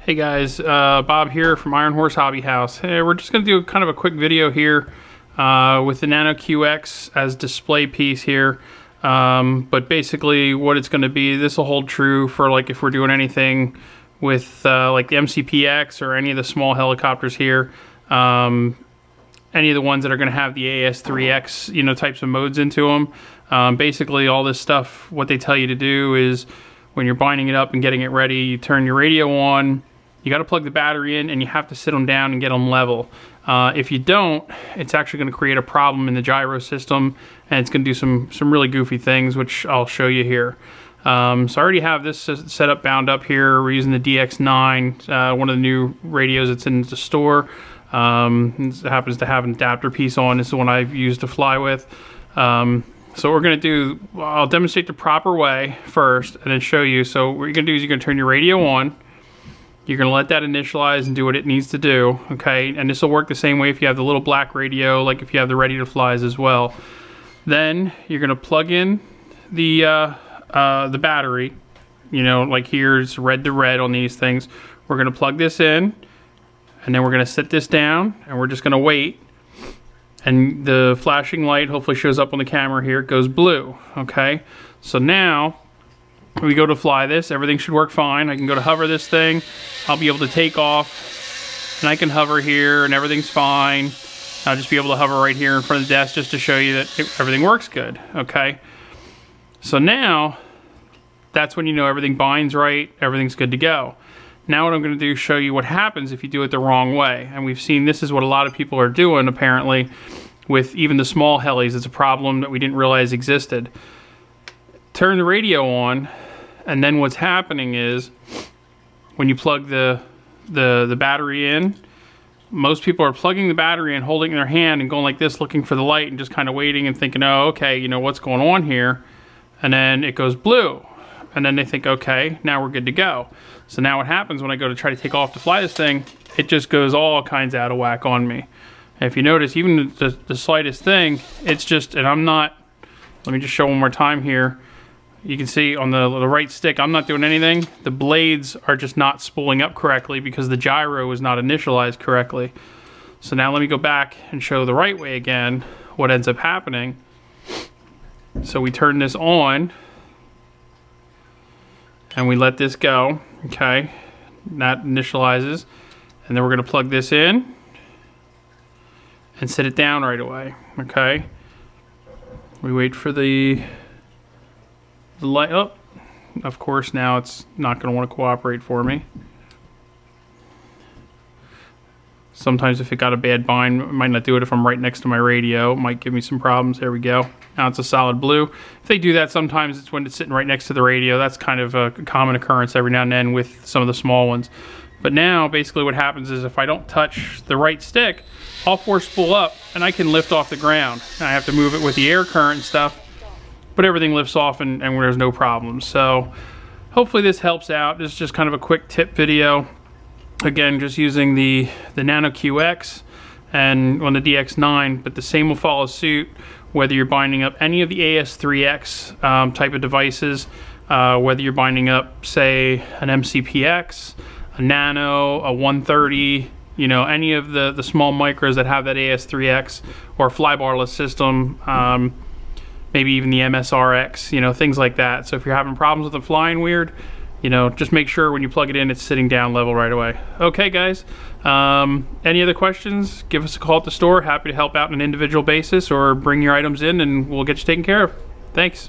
Hey guys, Bob here from Iron Horse Hobby House. Hey, we're just going to do kind of a quick video here with the Nano QX as display piece here. But basically what it's going to be, this will hold true for like if we're doing anything with like the MCPX or any of the small helicopters here. Any of the ones that are going to have the AS3X, types of modes into them. Basically all this stuff, what they tell you to do is when you're binding it up and getting it ready, you turn your radio on. You got to plug the battery in and you have to sit them down and get them level. If you don't, it's actually going to create a problem in the gyro system, and it's going to do some really goofy things, which I'll show you here. So I already have this set up, bound up here. We're using the DX9, one of the new radios that's in the store. It happens to have an adapter piece on. This is the one I've used to fly with. So what we're going to do, I'll demonstrate the proper way first and then show you. So what you're going to do is you're going to turn your radio on. You're going to let that initialize and do what it needs to do, okay? And this will work the same way if you have the little black radio, like if you have the ready to flies as well. Then you're going to plug in the battery. Like here's red to red on these things. We're going to plug this in, and then we're going to set this down, and we're just going to wait. And the flashing light hopefully shows up on the camera here. It goes blue, okay? So now we go to fly this, everything should work fine. I can go to hover this thing, I'll be able to take off, and I can hover here and everything's fine. I'll just be able to hover right here in front of the desk just to show you that everything works good, okay? So now, that's when you know everything binds right, everything's good to go. Now what I'm gonna do is show you what happens if you do it the wrong way. And we've seen this is what a lot of people are doing apparently with even the small helis. It's a problem that we didn't realize existed. Turn the radio on, and then what's happening is when you plug the battery in, most people are plugging the battery in, holding it in their hand and going like this, looking for the light and just kind of waiting and thinking, oh, okay, what's going on here? And then it goes blue. And then they think, okay, now we're good to go. So now what happens when I go to try to take off to fly this thing, it just goes all kinds out of whack on me. And if you notice, even the slightest thing, it's just, and I'm not, let me just show one more time here. You can see on the right stick, I'm not doing anything. The blades are just not spooling up correctly because the gyro is not initialized correctly. So now let me go back and show the right way again, what ends up happening. So we turn this on, and we let this go, okay? That initializes, and then we're gonna plug this in and set it down right away, okay? We wait for the light up. Of course, now it's not going to want to cooperate for me. Sometimes if it got a bad bind, it might not do it if I'm right next to my radio. It might give me some problems. There we go. Now it's a solid blue. If they do that, sometimes it's when it's sitting right next to the radio. That's kind of a common occurrence every now and then with some of the small ones. But now, basically what happens is if I don't touch the right stick, all four spool up and I can lift off the ground. And I have to move it with the air current and stuff, but everything lifts off and there's no problems. So hopefully this helps out. This is just kind of a quick tip video. Again, just using the Nano QX and on the DX9, but the same will follow suit whether you're binding up any of the AS3X type of devices, whether you're binding up, say, an MCPX, a Nano, a 130, any of the small micros that have that AS3X or flybarless system, maybe even the MSRX, things like that. So if you're having problems with them flying weird, just make sure when you plug it in, it's sitting down level right away. Okay, guys. Any other questions? Give us a call at the store. Happy to help out on an individual basis or bring your items in and we'll get you taken care of. Thanks.